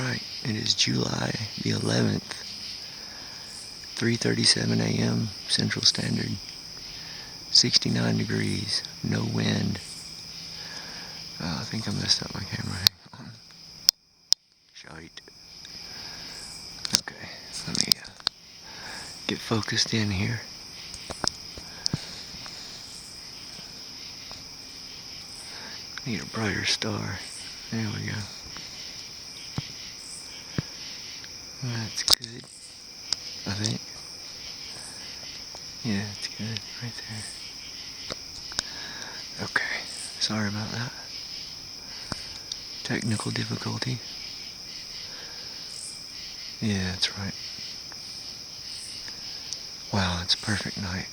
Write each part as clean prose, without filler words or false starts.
Alright, it is July the 11th, 3:37 a.m. Central Standard, 69 degrees, no wind. I think I messed up my camera. Hang on. Shite. Okay, let me get focused in here. Need a brighter star. There we go. That's good, I think. Yeah, it's good right there. Okay, sorry about that. Technical difficulty. Yeah, that's right. Wow, it's a perfect night.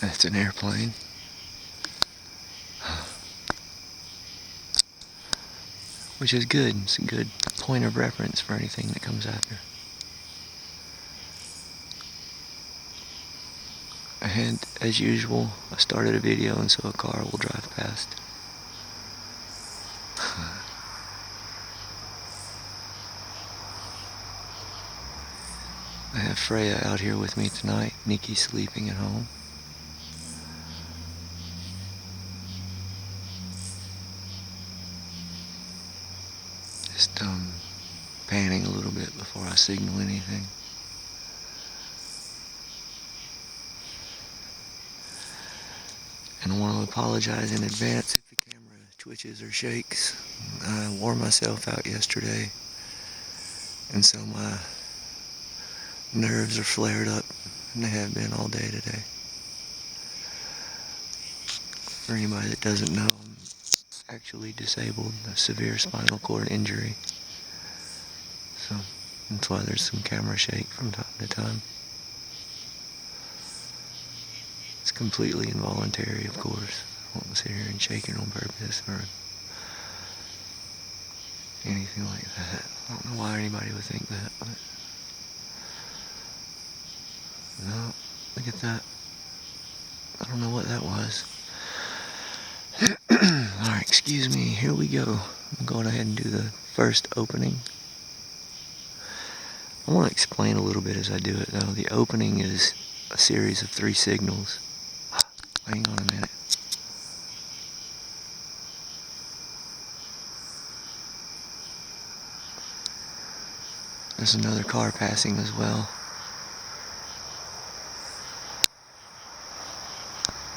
That's an airplane. Which is good. It's a good point of reference for anything that comes after. And as usual, I started a video and so a car will drive past. I have Freya out here with me tonight. Nikki's sleeping at home. Just panning a little bit before I signal anything. And I want to apologize in advance if the camera twitches or shakes. I wore myself out yesterday, and so my nerves are flared up, and they have been all day today. For anybody that doesn't know, I'm actually disabled, a severe spinal cord injury. So that's why there's some camera shake from time to time. It's completely involuntary, of course. I won't sit here and shake it on purpose or anything like that. I don't know why anybody would think that, but no, look at that. I don't know what that was. Alright, excuse me, here we go. I'm going ahead and do the first opening. I want to explain a little bit as I do it though. The opening is a series of 3 signals. Hang on a minute. There's another car passing as well.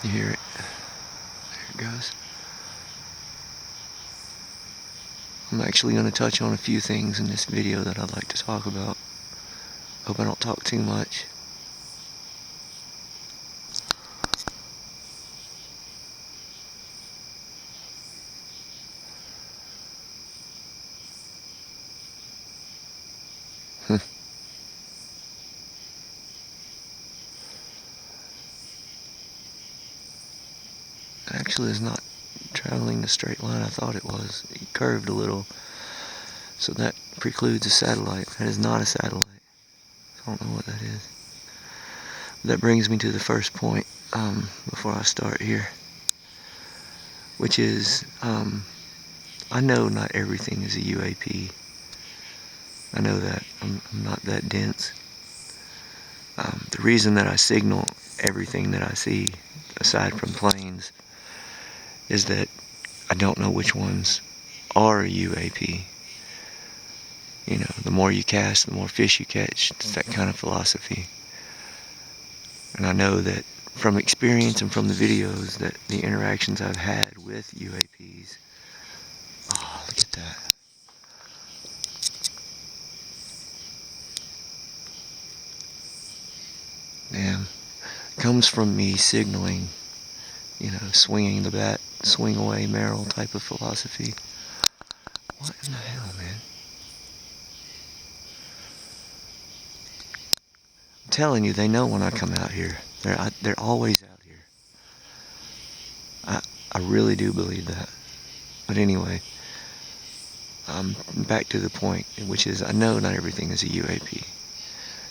You hear it? There it goes. I'm actually going to touch on a few things in this video that I'd like to talk about. Hope I don't talk too much. Actually, it's not traveling the straight line I thought it was. It curved a little, so that precludes a satellite. That is not a satellite. I don't know what that is. That brings me to the first point before I start here, which is I know not everything is a UAP. I know that. I'm not that dense. The reason that I signal everything that I see, aside from planes, is that I don't know which ones are a UAP. You know, the more you cast, the more fish you catch. It's that kind of philosophy. And I know that from experience and from the videos that the interactions I've had with UAPs, oh, look at that. Damn. Comes from me signaling, you know, swinging the bat, swing away Merrill type of philosophy. What in the hell, man? I'm telling you, they know when I come out here. They're always out here. I really do believe that. But anyway, back to the point, which is I know not everything is a UAP.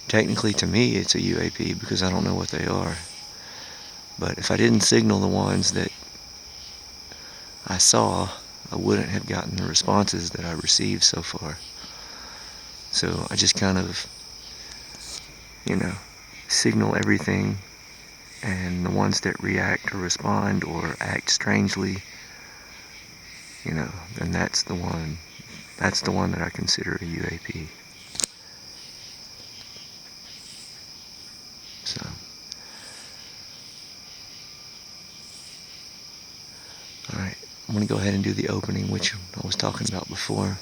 Technically, to me, it's a UAP because I don't know what they are. But if I didn't signal the ones that I saw, I wouldn't have gotten the responses that I received so far. So I just kind of, signal everything, and the ones that react or respond or act strangely, then that's the one that I consider a UAP. So, alright, I'm going to go ahead and do the opening, which I was talking about before.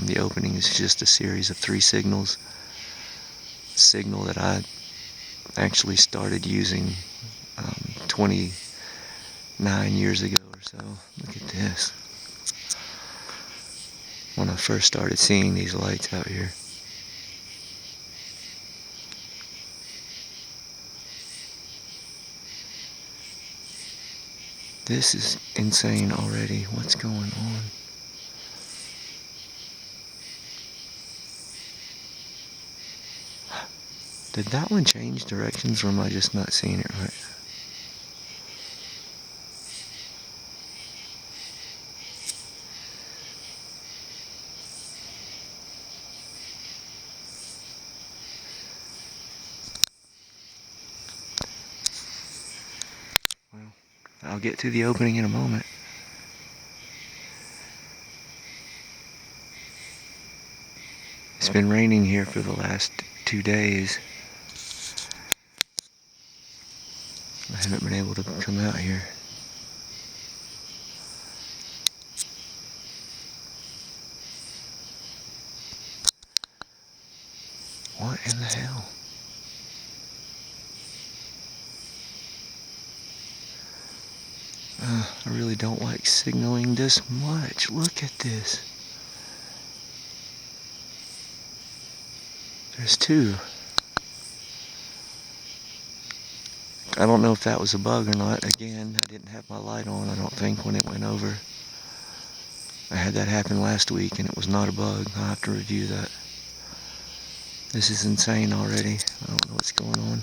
The opening is just a series of 3 signals. Signal that I actually started using 29 years ago or so. Look at this. When I first started seeing these lights out here. This is insane already. What's going on? Did that one change directions, or am I just not seeing it right? Well, I'll get to the opening in a moment. It's been raining here for the last 2 days. I haven't been able to come out here. What in the hell? I really don't like signaling this much. Look at this. There's 2. I don't know if that was a bug or not. Again, I didn't have my light on, I don't think, when it went over. I had that happen last week, and it was not a bug. I'll have to review that. This is insane already. I don't know what's going on.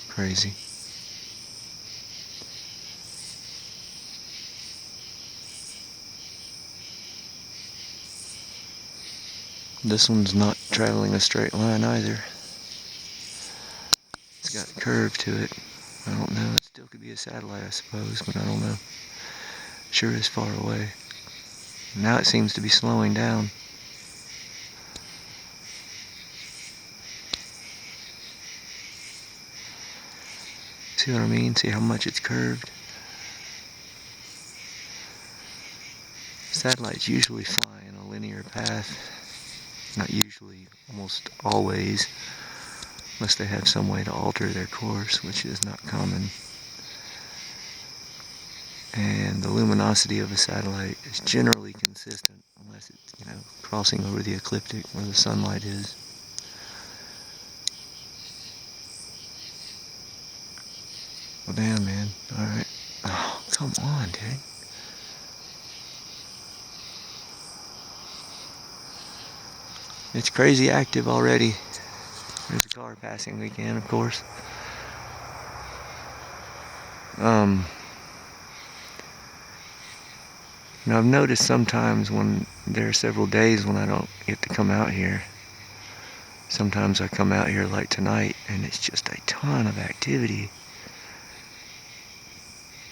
Crazy. This one's not traveling a straight line either. It's got a curve to it. I don't know. It still could be a satellite, I suppose, but I don't know. Sure is far away. Now it seems to be slowing down. See what I mean? See how much it's curved? Satellites usually fly in a linear path. Not usually, almost always. Unless they have some way to alter their course, which is not common. And the luminosity of a satellite is generally consistent, unless it's, crossing over the ecliptic where the sunlight is. Well, damn, man. Alright. Oh, come on, dude. It's crazy active already. There's a car passing again, of course. I've noticed sometimes when there are several days when I don't get to come out here. Sometimes I come out here like tonight, and it's just a ton of activity.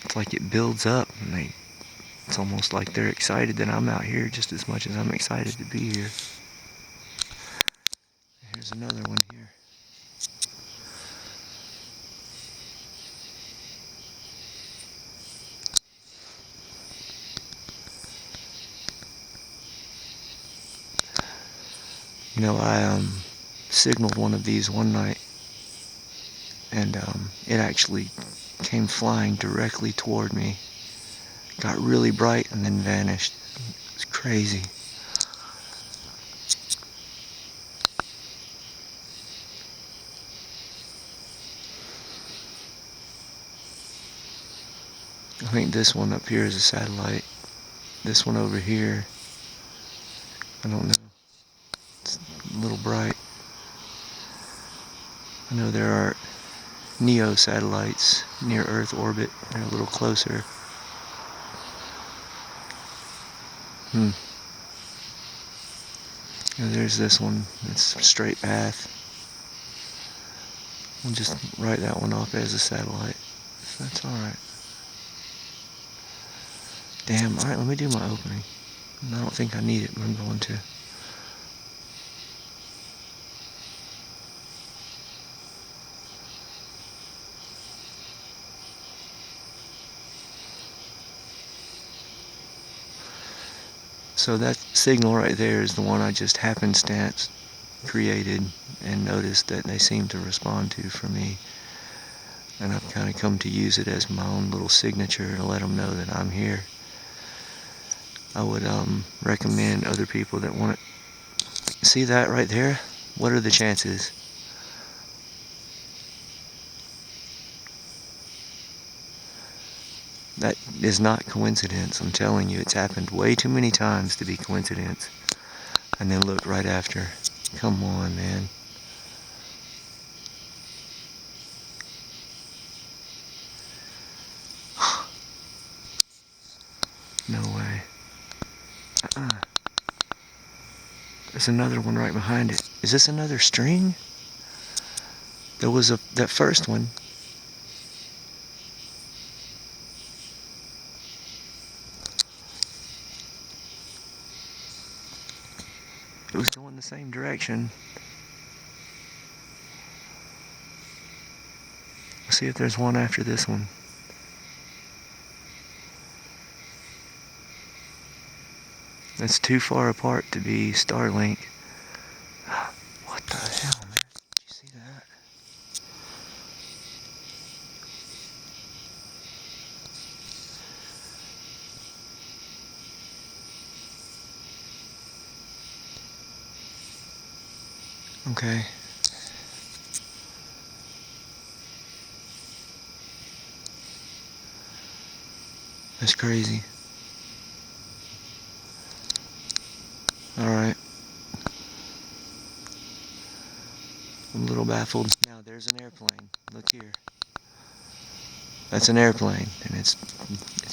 It's like it builds up, and it's almost like they're excited that I'm out here just as much as I'm excited to be here. Here's another one here. I signaled one of these one night, and it actually came flying directly toward me. Got really bright and then vanished. It was crazy. I think this one up here is a satellite. This one over here, I don't know. It's a little bright. I know there are NEO satellites near Earth orbit. They're a little closer. And there's this one. It's a straight path. We'll just write that one off as a satellite. So that's alright. Damn, alright, let me do my opening. I don't think I need it, but I'm going to. So that signal right there is the one I just happenstance created and noticed that they seem to respond to for me. And I've kind of come to use it as my own little signature to let them know that I'm here. I would recommend other people that want to see that right there. What are the chances? That is not coincidence. I'm telling you, it's happened way too many times to be coincidence. And then look right after. Come on, man. No way. There's another one right behind it. Is this another string? There was that first one. It was going the same direction. Let's see if there's one after this one. That's too far apart to be Starlink. What the hell, man? Did you see that? Okay. That's crazy. Alright. I'm a little baffled. Now there's an airplane. Look here. That's an airplane, and it's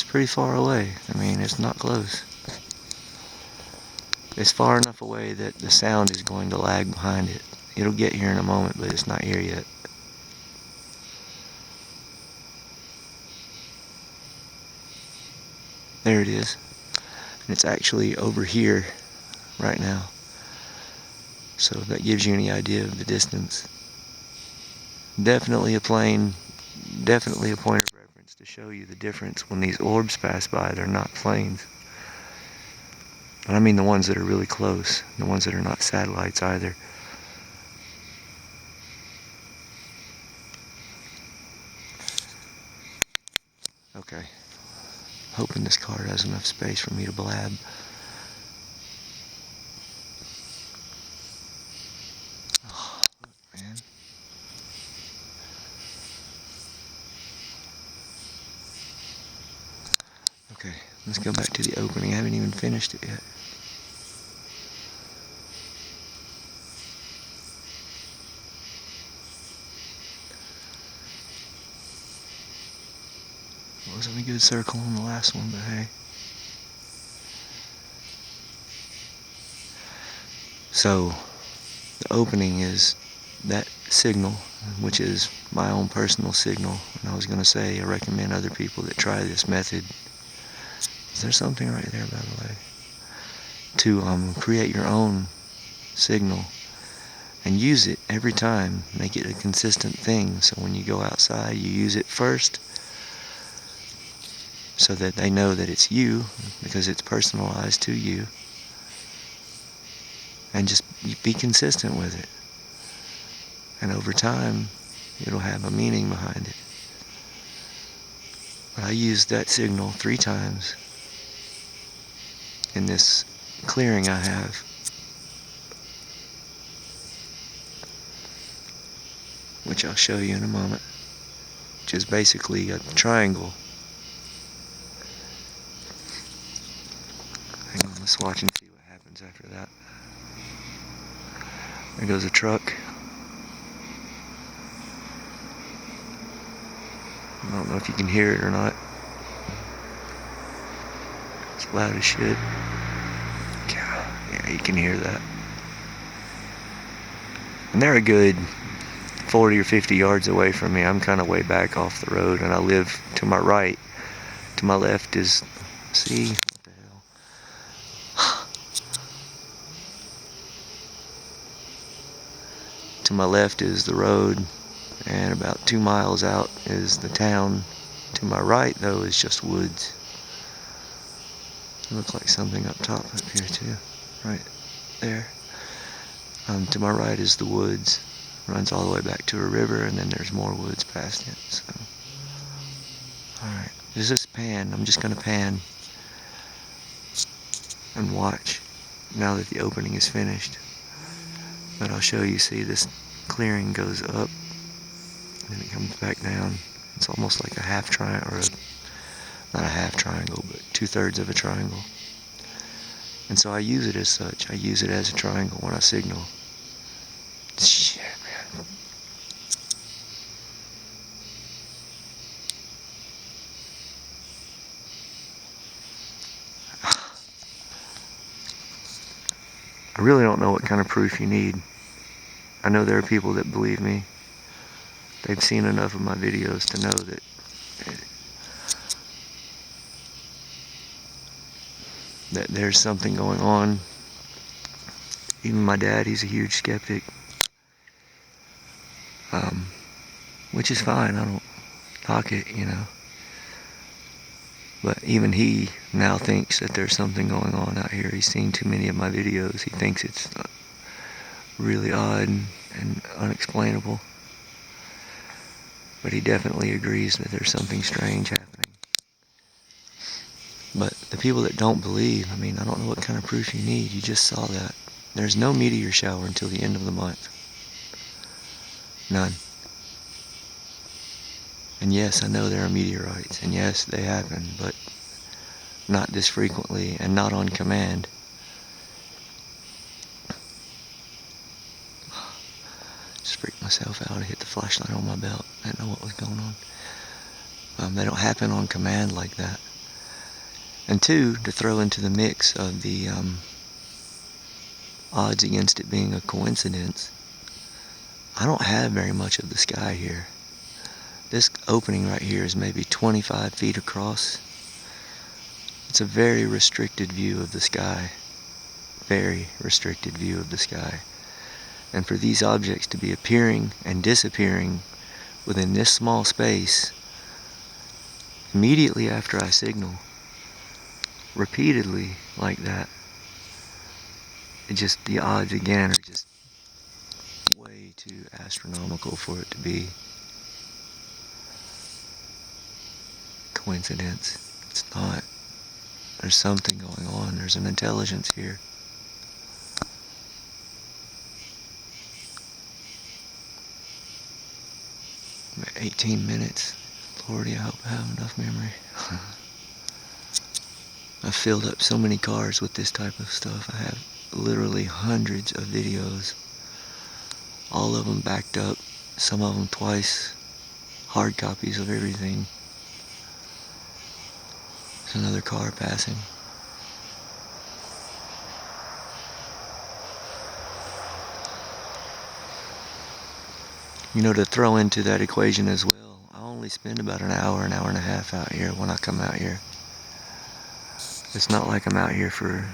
pretty far away. I mean, it's not close. It's far enough away that the sound is going to lag behind it. It'll get here in a moment, but it's not here yet. There it is. And it's actually over here right now. So that gives you any idea of the distance. Definitely a plane, definitely a point of reference to show you the difference when these orbs pass by. They're not planes. But I mean the ones that are really close, the ones that are not satellites either. Okay. Hoping this card has enough space for me to blab. Oh, look, man. Okay, let's go back to the opening. I haven't even finished it yet. Wasn't a good circle on the last one, but hey. So, the opening is that signal, which is my own personal signal. And I was going to say I recommend other people that try this method. Is there something right there, by the way? To create your own signal and use it every time. Make it a consistent thing. So when you go outside, you use it first so that they know that it's you because it's personalized to you. And just be consistent with it. And over time, it'll have a meaning behind it. But I used that signal 3 times in this clearing I have. Which I'll show you in a moment. Which is basically a triangle. Let's watch and see what happens after that. There goes a truck. I don't know if you can hear it or not. It's loud as shit. Yeah, you can hear that. And they're a good 40 or 50 yards away from me. I'm kind of way back off the road, and I live to my right. To my left is, see, what the hell? To my left is the road, and about 2 miles out is the town. To my right, though, is just woods. It looks like something up top up here, too. Right there. To my right is the woods. Runs all the way back to a river, and then there's more woods past it. So, alright. There's this pan. I'm just going to pan and watch now that the opening is finished. But I'll show you, see, this clearing goes up, and then it comes back down. It's almost like a half triangle, or not a half triangle, but 2/3 of a triangle. And so I use it as such. I use it as a triangle when I signal. Shit, man. I really don't know what kind of proof you need. I know there are people that believe me. They've seen enough of my videos to know that there's something going on. Even my dad, he's a huge skeptic. Which is fine, I don't knock it, you know. But even he now thinks that there's something going on out here. He's seen too many of my videos. He thinks it's really odd and unexplainable. But he definitely agrees that there's something strange happening. But the people that don't believe, I mean, I don't know what kind of proof you need. You just saw that. There's no meteor shower until the end of the month. None. And yes, I know there are meteorites, and yes, they happen, but not this frequently, and not on command. Just freaked myself out. I hit the flashlight on my belt. I didn't know what was going on. They don't happen on command like that. And two, to throw into the mix of the odds against it being a coincidence, I don't have very much of the sky here. This opening right here is maybe 25 feet across. It's a very restricted view of the sky. Very restricted view of the sky. And for these objects to be appearing and disappearing within this small space, immediately after I signal, repeatedly like that, it just, the odds again are just way too astronomical for it to be coincidence. It's not. There's something going on. There's an intelligence here. About 18 minutes. Lordy, I hope I have enough memory. I've filled up so many cars with this type of stuff. I have literally hundreds of videos. All of them backed up. Some of them twice. Hard copies of everything. There's another car passing. You know, to throw into that equation as well, I only spend about an hour and a half out here when I come out here. It's not like I'm out here for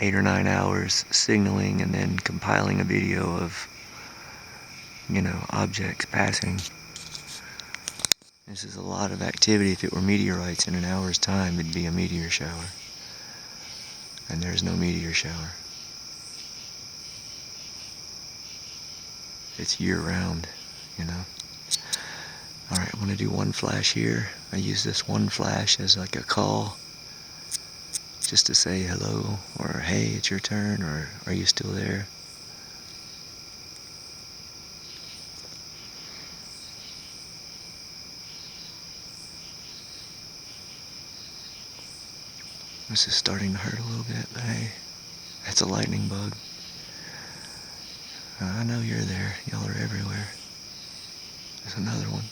8 or 9 hours signaling and then compiling a video of, you know, objects passing. This is a lot of activity. If it were meteorites in an hour's time, it'd be a meteor shower. And there's no meteor shower. It's year-round, you know. Alright, I'm going to do one flash here. I use this one flash as like a call, just to say hello, or hey, it's your turn, or are you still there? This is starting to hurt a little bit, but hey, that's a lightning bug. I know you're there. Y'all are everywhere. There's another one.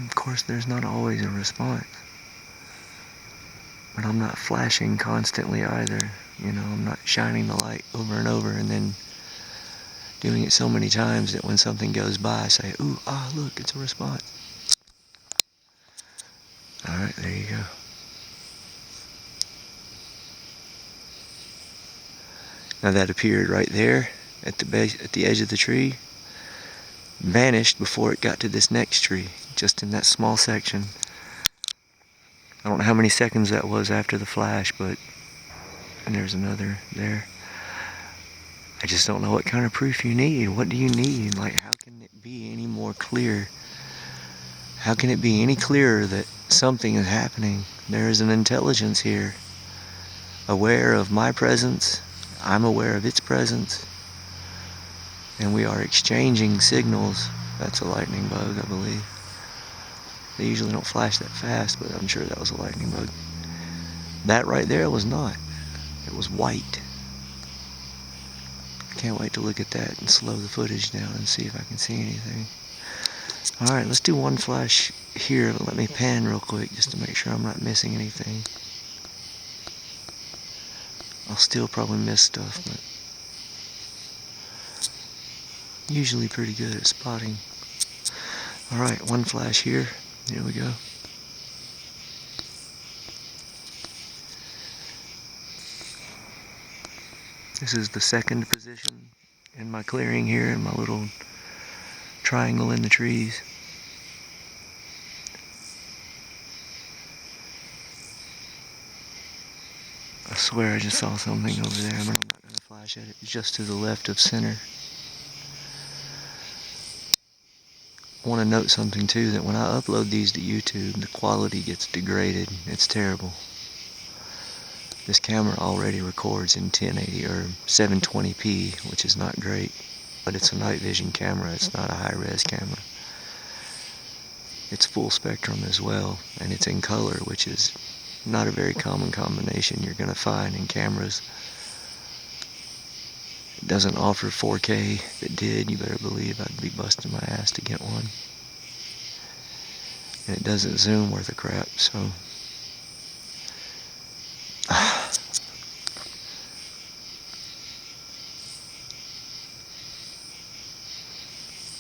Of course, there's not always a response. But I'm not flashing constantly either. You know, I'm not shining the light over and over and then doing it so many times that when something goes by, I say, ooh, look, it's a response. Alright, there you go. Now that appeared right there at the base, at the edge of the tree, vanished before it got to this next tree, just in that small section. I don't know how many seconds that was after the flash, but, and there's another there. I just don't know what kind of proof you need. What do you need? Like, how can it be any more clear? How can it be any clearer that something is happening? There is an intelligence here, aware of my presence. I'm aware of its presence. And we are exchanging signals. That's a lightning bug, I believe. They usually don't flash that fast, but I'm sure that was a lightning bug. That right there was not. It was white. Can't wait to look at that and slow the footage down and see if I can see anything. Alright, let's do one flash here, but let me pan real quick just to make sure I'm not missing anything. I'll still probably miss stuff, but usually pretty good at spotting. Alright, one flash here. Here we go. This is the second position in my clearing here in my little triangle in the trees. I swear I just saw something over there, but I'm not going to flash at it. It's just to the left of center. I want to note something too, that when I upload these to YouTube, the quality gets degraded. It's terrible. This camera already records in 1080 or 720p, which is not great, but it's a night vision camera. It's not a high-res camera. It's full spectrum as well, and it's in color, which is not a very common combination you're going to find in cameras. It doesn't offer 4K. If it did, you better believe I'd be busting my ass to get one. And it doesn't zoom worth a crap, so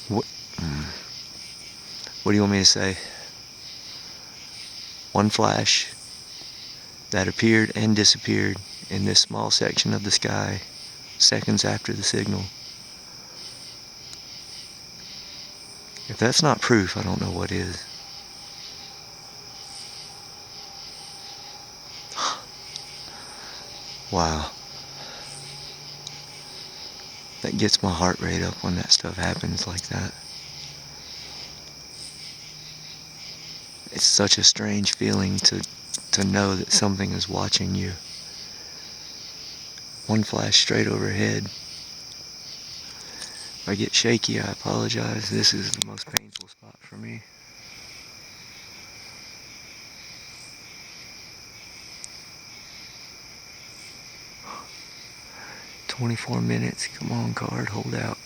what do you want me to say? One flash that appeared and disappeared in this small section of the sky seconds after the signal. If that's not proof, I don't know what is. Wow. That gets my heart rate up when that stuff happens like that. It's such a strange feeling to know that something is watching you. One flash straight overhead. If I get shaky, I apologize. This is the most painful spot for me. "24 minutes. Come on, card. Hold out."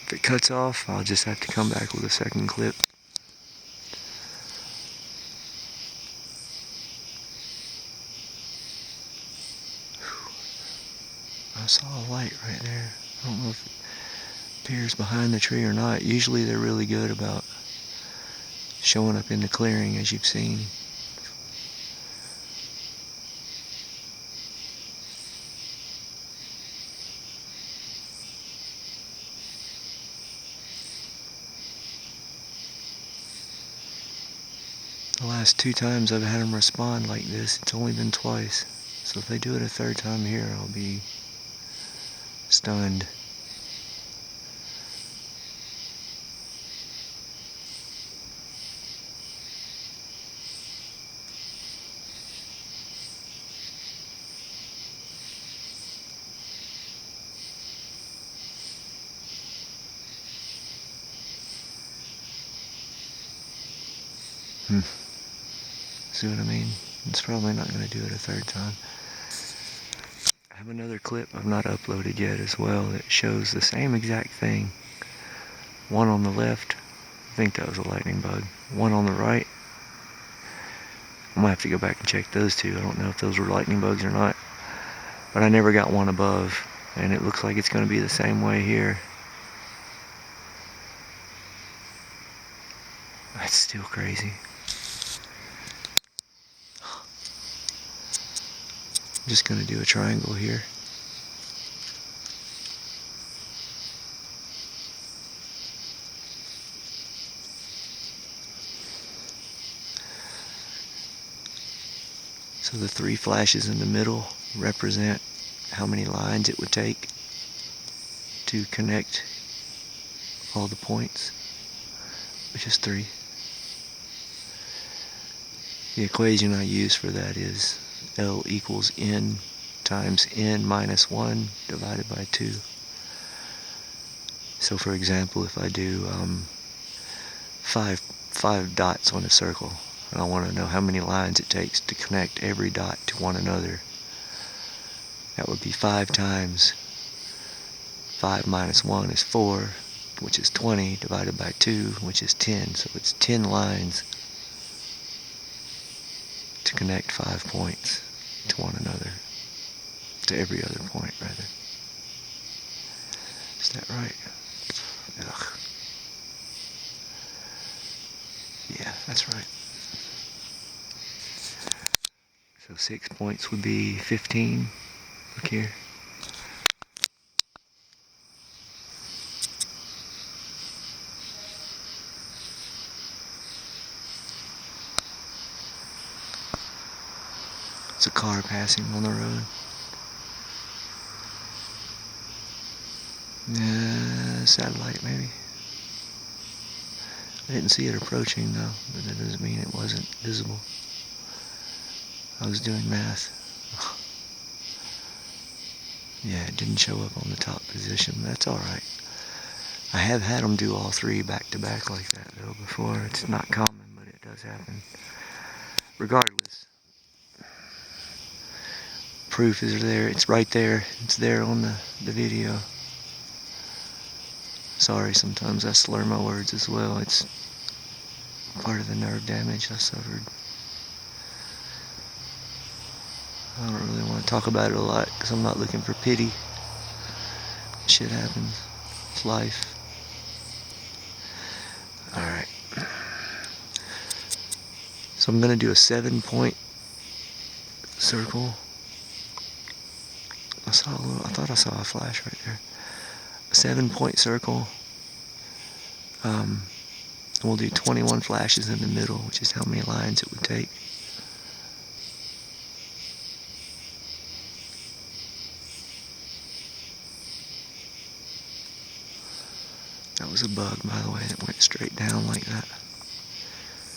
If it cuts off, I'll just have to come back with a second clip. I saw a light right there. I don't know if it appears behind the tree or not. Usually they're really good about showing up in the clearing, as you've seen. The last 2 times I've had them respond like this, it's only been twice. So if they do it a third time here, I'll be stunned. See what I mean? It's probably not going to do it a third time. I have another clip I've not uploaded yet as well that shows the same exact thing. One on the left, I think that was a lightning bug. One on the right, I'm going to have to go back and check those two. I don't know if those were lightning bugs or not. But I never got one above, and it looks like it's going to be the same way here. That's still crazy. I'm just going to do a triangle here. So the 3 flashes in the middle represent how many lines it would take to connect all the points, which is 3. The equation I use for that is L equals N times N minus 1 divided by 2. So for example, if I do 5 dots on a circle, and I want to know how many lines it takes to connect every dot to one another, that would be 5 times 5 minus 1 is 4, which is 20, divided by 2, which is 10. So it's 10 lines to connect 5 points to one another, to every other point, rather. Is that right? Ugh. Yeah, that's right. So 6 points would be 15. Look here. It's a car passing on the road. Satellite maybe. I didn't see it approaching though, but that doesn't mean it wasn't visible. I was doing math. Yeah, it didn't show up on the top position. That's alright. I have had them do all 3 back to back like that though before. It's not common, but it does happen. Regardless, proof is there. It's right there. It's there on the video. Sorry, sometimes I slur my words as well. It's part of the nerve damage I suffered. I don't really want to talk about it a lot because I'm not looking for pity. Shit happens. It's life. Alright. So I'm going to do a 7-point circle. I thought I saw a flash right there. A 7-point circle. We'll do 21 flashes in the middle, which is how many lines it would take. That was a bug, by the way, that went straight down like that.